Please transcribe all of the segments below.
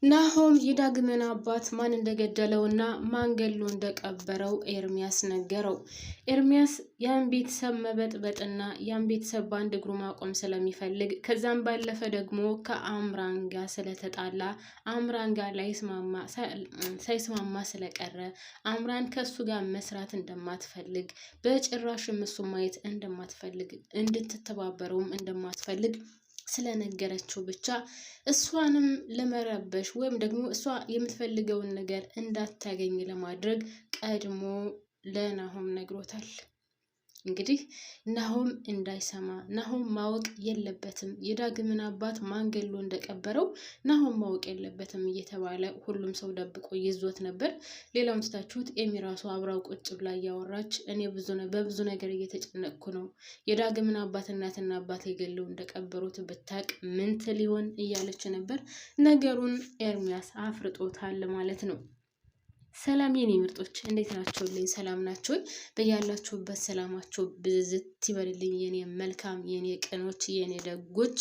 ናሆም የዳግምን አባት ማን እንደገደለውና ማን ገሎ እንደቀበረው ኤርሚያስ ነገረው። ኤርሚያስ ያን ቤተሰብ መበጥበጥና ያን ቤተሰብ በአንድ እግሩ ማቆም ስለሚፈልግ ከዛም ባለፈ ደግሞ ከአምራን ጋር ስለተጣላ አምራን ጋር ሳይስማማ ስለቀረ አምራን ከሱ ጋር መስራት እንደማትፈልግ በጭራሽም እሱ ማየት እንደማትፈልግ እንድትተባበረውም እንደማትፈልግ ስለነገረችው ብቻ እሷንም ለመረበሽ ወይም ደግሞ እሷ የምትፈልገውን ነገር እንዳታገኝ ለማድረግ ቀድሞ ለናሆም ነግሮታል። እንግዲህ ናሆም እንዳይሰማ ናሆም ማወቅ የለበትም የዳግምን አባት ማን ገሎ እንደቀበረው ናሆም ማወቅ የለበትም እየተባለ ሁሉም ሰው ደብቆ ይዞት ነበር። ሌላውን ስታችሁት ኤሚ ራሱ አብራው ቁጭ ብላ እያወራች እኔ በብዙ ነገር እየተጨነቅኩ ነው፣ የዳግምን አባት እናትና አባት ገለው እንደቀበሩት ብታቅ ምን ትል ይሆን እያለች ነበር። ነገሩን ኤርሚያስ አፍርጦታል ማለት ነው። ሰላም የኔ ምርጦች እንዴት ናችሁልኝ? ሰላም ናችሁ? በያላችሁበት ሰላማችሁ ብዝት ይበልልኝ የኔ መልካም የኔ ቅኖች የኔ ደጎች።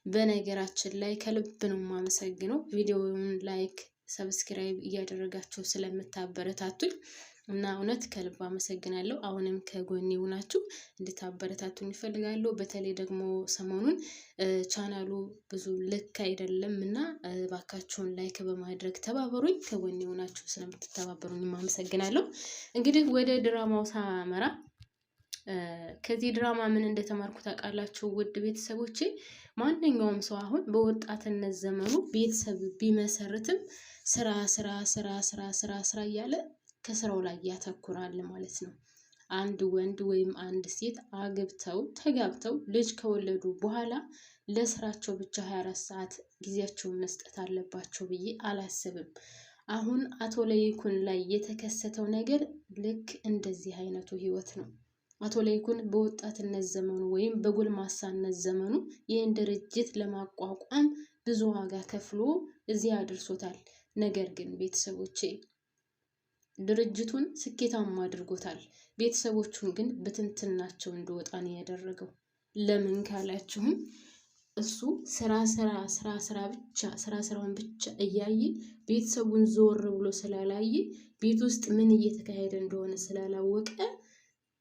በነገራችን ላይ ከልብ ነው የማመሰግነው ቪዲዮውን ላይክ ሰብስክራይብ እያደረጋችሁ ስለምታበረታቱኝ እና እውነት ከልብ አመሰግናለሁ። አሁንም ከጎኔ ሆናችሁ እንድታበረታቱኝ እፈልጋለሁ። በተለይ ደግሞ ሰሞኑን ቻናሉ ብዙ ልክ አይደለም እና ባካችሁን ላይክ በማድረግ ተባበሩኝ። ከጎኔ ሆናችሁ ስለምትተባበሩኝ አመሰግናለሁ። እንግዲህ ወደ ድራማው ሳመራ ከዚህ ድራማ ምን እንደተማርኩ ታውቃላችሁ ውድ ቤተሰቦቼ? ማንኛውም ሰው አሁን በወጣትነት ዘመኑ ቤተሰብ ቢመሰርትም ስራ ስራ ስራ ስራ ስራ ስራ እያለ ከስራው ላይ ያተኩራል ማለት ነው። አንድ ወንድ ወይም አንድ ሴት አግብተው ተጋብተው ልጅ ከወለዱ በኋላ ለስራቸው ብቻ 24 ሰዓት ጊዜያቸውን መስጠት አለባቸው ብዬ አላስብም። አሁን አቶ ለይኩን ላይ የተከሰተው ነገር ልክ እንደዚህ አይነቱ ህይወት ነው። አቶ ለይኩን በወጣትነት ዘመኑ ወይም በጎልማሳነት ዘመኑ ይህን ድርጅት ለማቋቋም ብዙ ዋጋ ከፍሎ እዚህ አድርሶታል። ነገር ግን ቤተሰቦቼ ድርጅቱን ስኬታማ አድርጎታል። ቤተሰቦቹን ግን በትንትናቸው እንደወጣ ነው ያደረገው። ለምን ካላችሁም እሱ ስራውን ብቻ እያየ ቤተሰቡን ዞር ብሎ ስላላየ ቤት ውስጥ ምን እየተካሄደ እንደሆነ ስላላወቀ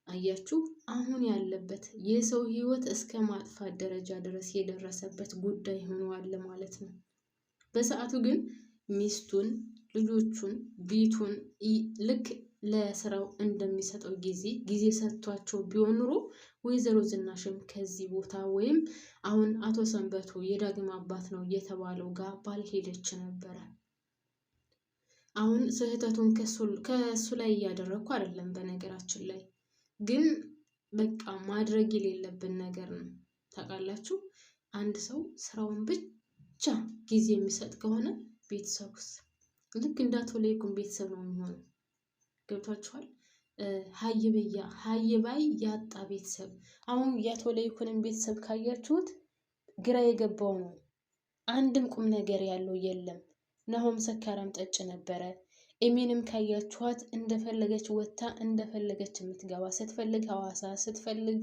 አያችሁ አሁን ያለበት የሰው ህይወት እስከ ማጥፋት ደረጃ ድረስ የደረሰበት ጉዳይ ሆኗል ማለት ነው። በሰዓቱ ግን ሚስቱን ልጆቹን ቤቱን ልክ ለስራው እንደሚሰጠው ጊዜ ሰጥቷቸው ቢሆን ኑሮ ወይዘሮ ዝናሽም ከዚህ ቦታ ወይም አሁን አቶ ሰንበቱ የዳግም አባት ነው የተባለው ጋር ባልሄደች ነበረ። አሁን ስህተቱን ከሱ ላይ እያደረኩ አይደለም። በነገራችን ላይ ግን በቃ ማድረግ የሌለብን ነገር ነው። ታውቃላችሁ አንድ ሰው ስራውን ብቻ ጊዜ የሚሰጥ ከሆነ ቤተሰቡስ ልክ እንዳቶ ለይኩን ቤተሰብ ነው የሚሆነው። ገብቷችኋል? ሀይባይ ያጣ ቤተሰብ። አሁን ያቶ ለይኩንን ቤተሰብ ካያችሁት ግራ የገባው ነው። አንድም ቁም ነገር ያለው የለም። ናሆም ሰካራም ጠጭ ነበረ። ኤሚንም ካያችኋት እንደፈለገች ወታ እንደፈለገች የምትገባ ስትፈልግ ሐዋሳ ስትፈልግ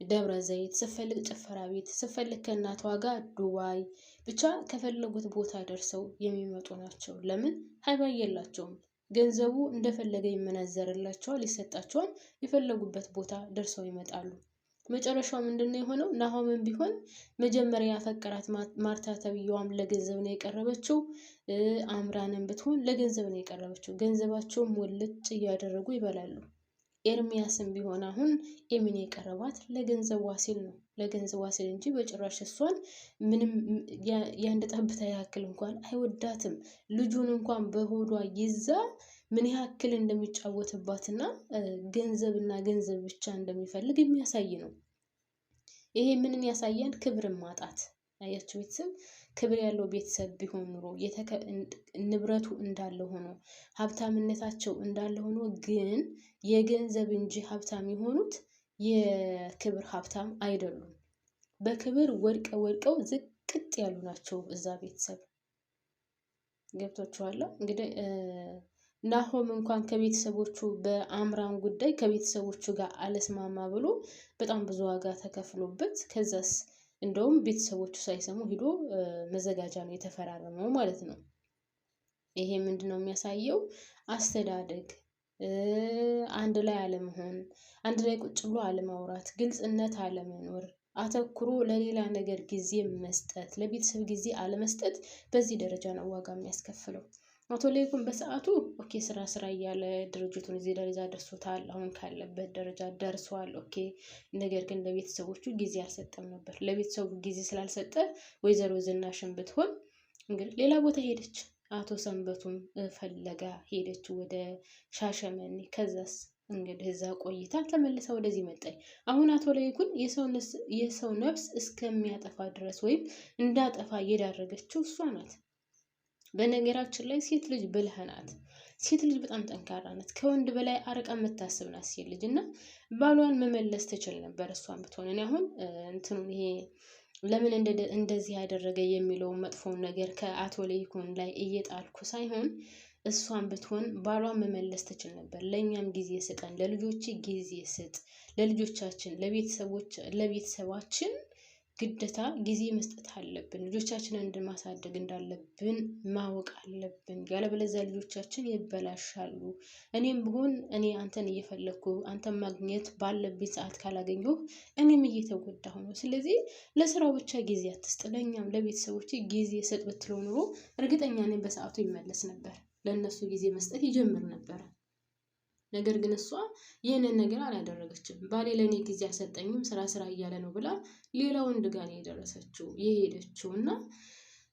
ደብረ ዘይት ስትፈልግ ጭፈራ ቤት ስትፈልግ ከእናቷ ጋር ዱባይ ብቻ ከፈለጉት ቦታ ደርሰው የሚመጡ ናቸው። ለምን ሀይባይ የላቸውም። ገንዘቡ እንደፈለገ ይመነዘርላቸዋል፣ ይሰጣቸዋል። የፈለጉበት ቦታ ደርሰው ይመጣሉ። መጨረሻው ምንድነው የሆነው? ናሆምም ቢሆን መጀመሪያ ያፈቀራት ማርታ ተብየዋም ለገንዘብ ነው የቀረበችው። አምራንም ብትሆን ለገንዘብ ነው የቀረበችው። ገንዘባቸውም ወልጭ እያደረጉ ይበላሉ። ኤርሚያስም ቢሆን አሁን ኤሚን የቀረባት ለገንዘቧ ሲል ነው፣ ለገንዘቧ ሲል እንጂ በጭራሽ እሷን ምንም የአንድ ጠብታ ያክል እንኳን አይወዳትም። ልጁን እንኳን በሆዷ ይዛ ምን ያክል እንደሚጫወትባትና ገንዘብና ገንዘብ ብቻ እንደሚፈልግ የሚያሳይ ነው። ይሄ ምንን ያሳያል? ክብርን ማጣት። አያችሁ ቤተሰብ ክብር ያለው ቤተሰብ ቢሆን ኑሮ ንብረቱ እንዳለ ሆኖ ሀብታምነታቸው እንዳለ ሆኖ ግን የገንዘብ እንጂ ሀብታም የሆኑት የክብር ሀብታም አይደሉም። በክብር ወድቀው ዝቅጥ ያሉ ናቸው እዛ ቤተሰብ። ገብቷችኋል? እንግዲህ ናሆም እንኳን ከቤተሰቦቹ በአምራን ጉዳይ ከቤተሰቦቹ ጋር አለስማማ ብሎ በጣም ብዙ ዋጋ ተከፍሎበት ከዛስ እንደውም ቤተሰቦቹ ሳይሰሙ ሂዶ መዘጋጃ ነው የተፈራረመው ማለት ነው። ይሄ ምንድነው የሚያሳየው? አስተዳደግ፣ አንድ ላይ አለመሆን፣ አንድ ላይ ቁጭ ብሎ አለማውራት፣ ግልጽነት አለመኖር፣ አተኩሮ ለሌላ ነገር ጊዜ መስጠት፣ ለቤተሰብ ጊዜ አለመስጠት በዚህ ደረጃ ነው ዋጋ የሚያስከፍለው። አቶ ለይኩን በሰዓቱ ኦኬ ስራ እያለ ድርጅቱን እዚህ ደረጃ ደርሶታል። አሁን ካለበት ደረጃ ደርሷል። ኦኬ። ነገር ግን ለቤተሰቦቹ ጊዜ አልሰጠም ነበር። ለቤተሰቡ ጊዜ ስላልሰጠ ወይዘሮ ዝናሽን ብትሆን እንግዲህ ሌላ ቦታ ሄደች። አቶ ሰንበቱን ፈለጋ ሄደች ወደ ሻሸመኔ። ከዛስ እንግዲህ እዛ ቆይታ ተመልሳ ወደዚህ መጣች። አሁን አቶ ለይኩን የሰው ነፍስ እስከሚያጠፋ ድረስ ወይም እንዳጠፋ እየዳረገችው እሷ ናት። በነገራችን ላይ ሴት ልጅ ብልህ ናት። ሴት ልጅ በጣም ጠንካራ ናት። ከወንድ በላይ አርቃ የምታስብ ናት ሴት ልጅ እና ባሏን መመለስ ትችል ነበር እሷን ብትሆን። እኔ አሁን እንትኑን ይሄ ለምን እንደዚህ ያደረገ የሚለውን መጥፎውን ነገር ከአቶ ለይኩን ላይ እየጣልኩ ሳይሆን እሷን ብትሆን ባሏን መመለስ ትችል ነበር። ለእኛም ጊዜ ስጠን፣ ለልጆች ጊዜ ስጥ፣ ለልጆቻችን ለቤተሰባችን ግዴታ ጊዜ መስጠት አለብን። ልጆቻችንን እንድማሳደግ እንዳለብን ማወቅ አለብን። ያለበለዚያ ልጆቻችን ይበላሻሉ። እኔም ብሆን እኔ አንተን እየፈለግኩ አንተን ማግኘት ባለብኝ ሰዓት ካላገኘሁ እኔም እየተጎዳሁ ነው። ስለዚህ ለስራው ብቻ ጊዜ አትስጥ፣ ለእኛም ለቤተሰቦች ጊዜ ስጥ ብትለው ኑሮ እርግጠኛ ነኝ በሰዓቱ ይመለስ ነበር። ለእነሱ ጊዜ መስጠት ይጀምር ነበር። ነገር ግን እሷ ይህንን ነገር አላደረገችም። ባሌ ለእኔ ጊዜ አልሰጠኝም ስራ እያለ ነው ብላ ሌላ ወንድ ጋር ነው የሄደችው እና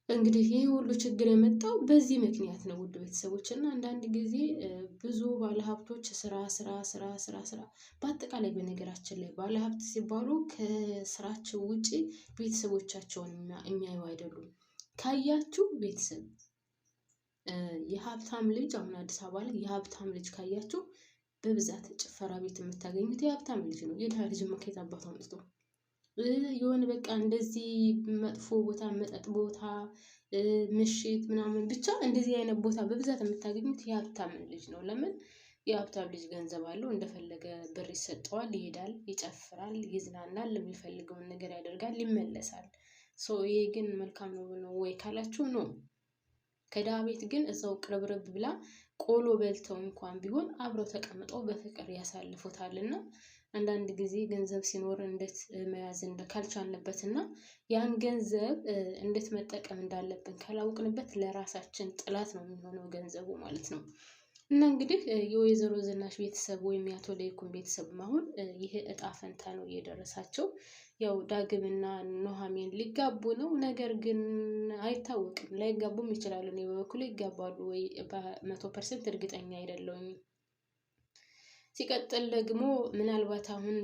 እንግዲህ ይህ ሁሉ ችግር የመጣው በዚህ ምክንያት ነው ውድ ቤተሰቦች። እና አንዳንድ ጊዜ ብዙ ባለሀብቶች ስራ በአጠቃላይ በነገራችን ላይ ባለሀብት ሲባሉ ከስራቸው ውጪ ቤተሰቦቻቸውን የሚያዩ አይደሉም። ካያችሁ ቤተሰብ የሀብታም ልጅ አሁን አዲስ አበባ ላይ የሀብታም ልጅ ካያችሁ በብዛት ጭፈራ ቤት የምታገኙት የሀብታም ልጅ ነው። የድሃ ልጅ ከየት አባቱ አምጥቶ የሆነ በቃ እንደዚህ መጥፎ ቦታ፣ መጠጥ ቦታ፣ ምሽት ምናምን ብቻ እንደዚህ አይነት ቦታ በብዛት የምታገኙት የሀብታም ልጅ ነው። ለምን? የሀብታም ልጅ ገንዘብ አለው፣ እንደፈለገ ብር ይሰጠዋል፣ ይሄዳል፣ ይጨፍራል፣ ይዝናናል፣ የሚፈልገውን ነገር ያደርጋል፣ ይመለሳል። ይሄ ግን መልካም ነው ወይ ካላችሁ ነው። ከድሃ ቤት ግን እዛው ቅርብርብ ብላ ቆሎ በልተው እንኳን ቢሆን አብረው ተቀምጠው በፍቅር ያሳልፉታልና አንዳንድ ጊዜ ገንዘብ ሲኖር እንዴት መያዝ ካልቻልንበትና ያን ገንዘብ እንዴት መጠቀም እንዳለብን ካላወቅንበት ለራሳችን ጥላት ነው የሚሆነው ገንዘቡ ማለት ነው። እና እንግዲህ የወይዘሮ ዝናሽ ቤተሰብ ወይም የአቶ ለይኩን ቤተሰብ አሁን ይሄ እጣ ፈንታ ነው እየደረሳቸው። ያው ዳግምና ኑሃሚን ሊጋቡ ነው። ነገር ግን አይታወቅም፣ ላይጋቡም ይችላሉ። እኔ በበኩሌ ይጋባሉ ወይ በ100% እርግጠኛ አይደለሁም። ሲቀጥል ደግሞ ምናልባት አሁን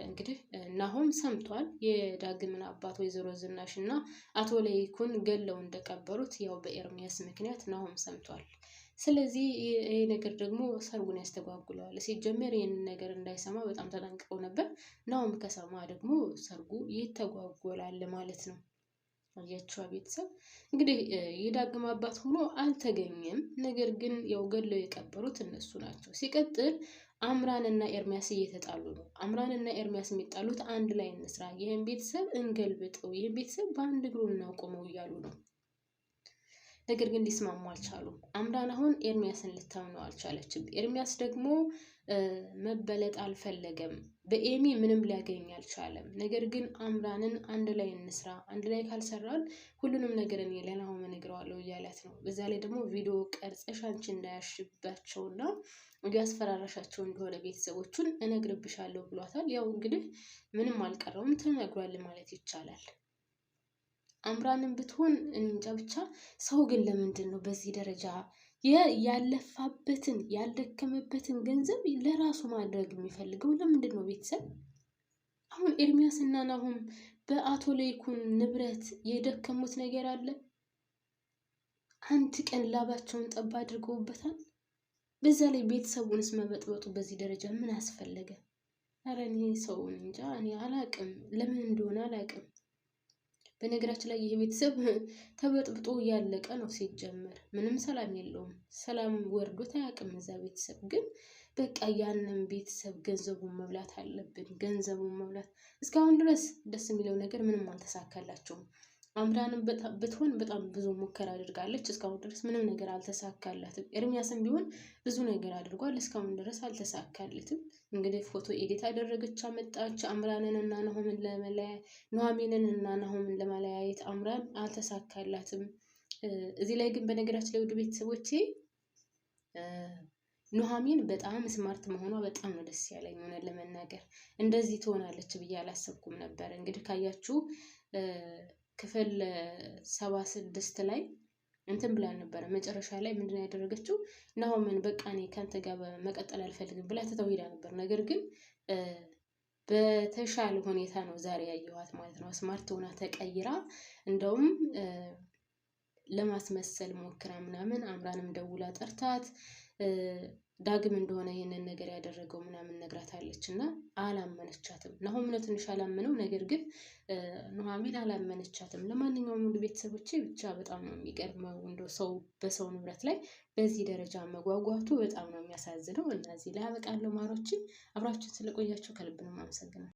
እንግዲህ ናሆም ሰምቷል የዳግምን አባት ወይዘሮ ዝናሽ እና አቶ ለይኩን ገለው እንደቀበሩት ያው በኤርሚያስ ምክንያት ናሆም ሰምቷል። ስለዚህ ይሄ ነገር ደግሞ ሰርጉን ያስተጓጉለዋል። ሲጀመር ይህንን ነገር እንዳይሰማ በጣም ተጠንቅቀው ነበር። ናሆም ከሰማ ደግሞ ሰርጉ ይተጓጎላል ማለት ነው። አያችዋ ቤተሰብ እንግዲህ የዳግም አባት ሆኖ አልተገኘም። ነገር ግን ያው ገለው የቀበሩት እነሱ ናቸው። ሲቀጥል አምራንና ኤርሚያስ እየተጣሉ ነው። አምራንና ኤርሚያስ የሚጣሉት አንድ ላይ እንስራ፣ ይህን ቤተሰብ እንገልብጠው፣ ይህን ቤተሰብ በአንድ እግሩ እናቆመው እያሉ ነው። ነገር ግን ሊስማሙ አልቻሉም። አምራን አሁን ኤርሚያስን ልታምነው አልቻለችም። ኤርሚያስ ደግሞ መበለጥ አልፈለገም። በኤሚ ምንም ሊያገኝ አልቻለም። ነገር ግን አምራንን አንድ ላይ እንስራ፣ አንድ ላይ ካልሰራን ሁሉንም ነገር እኔ ለናሆም እነግረዋለሁ እያላት ነው። በዛ ላይ ደግሞ ቪዲዮ ቀርጸሽ አንቺ እንዳያሽባቸውና እያስፈራራሻቸው እንደሆነ ቤተሰቦቹን እነግርብሻለሁ ብሏታል። ያው እንግዲህ ምንም አልቀረውም፣ ተነግሯል ማለት ይቻላል። አምራንን ብትሆን እንጃ ብቻ። ሰው ግን ለምንድን ነው በዚህ ደረጃ ያለፋበትን ያልደከመበትን ገንዘብ ለራሱ ማድረግ የሚፈልገው? ለምንድን ነው ቤተሰብ? አሁን ኤርሚያስ እና ናሆም በአቶ ለይኩን ንብረት የደከሙት ነገር አለ? አንድ ቀን ላባቸውን ጠብ አድርገውበታል? በዛ ላይ ቤተሰቡንስ መበጥበጡ በዚህ ደረጃ ምን አስፈለገ? ኧረ እኔ ሰውን እንጃ፣ እኔ አላቅም፣ ለምን እንደሆነ አላቅም። በነገራችን ላይ ይሄ ቤተሰብ ተበጥብጦ ያለቀ ነው። ሲጀመር ምንም ሰላም የለውም። ሰላም ወርዶት አያውቅም። እዛ ቤተሰብ ግን በቃ ያንን ቤተሰብ ገንዘቡን መብላት አለብን፣ ገንዘቡን መብላት። እስካሁን ድረስ ደስ የሚለው ነገር ምንም አልተሳካላቸውም። አምራንም ብትሆን በጣም ብዙ ሙከራ አድርጋለች። እስካሁን ድረስ ምንም ነገር አልተሳካላትም። ኤርሚያስም ቢሆን ብዙ ነገር አድርጓል። እስካሁን ድረስ አልተሳካለትም። እንግዲህ ፎቶ ኤዲት አደረገች አመጣች። አምራንን እና ናሆምን ኑሐሚንን እና ናሆምን ለማለያየት አምራን አልተሳካላትም። እዚህ ላይ ግን በነገራችን ላይ ውድ ቤተሰቦቼ ኑሐሚን በጣም ስማርት መሆኗ በጣም ነው ደስ ያለኝ። ሆነን ለመናገር እንደዚህ ትሆናለች ብዬ አላሰብኩም ነበር። እንግዲህ ካያችሁ ክፍል 76 ላይ እንትን ብላ ነበረ። መጨረሻ ላይ ምንድነው ያደረገችው? ናሆምን በቃ እኔ ካንተ ጋር መቀጠል አልፈልግም ብላ ትተው ሄዳ ነበር። ነገር ግን በተሻለ ሁኔታ ነው ዛሬ ያየኋት ማለት ነው። ስማርት ሆና ተቀይራ እንደውም ለማስመሰል ሞክራ ምናምን አምራንም ደውላ ጠርታት ዳግም እንደሆነ ይሄንን ነገር ያደረገው ምናምን ነግራታለች እና አላመነቻትም። ናሆም ነው ትንሽ አላመነው፣ ነገር ግን ኑሐሚን አላመነቻትም። ለማንኛውም ሁሉ ቤተሰቦቼ ብቻ በጣም ነው የሚገርመው። እንደው ሰው በሰው ንብረት ላይ በዚህ ደረጃ መጓጓቱ በጣም ነው የሚያሳዝነው። እና እዚህ ላይ አበቃለሁ። ማሮችን አብራችሁን ስለቆያችሁ ከልብ ነው የማመሰግነው።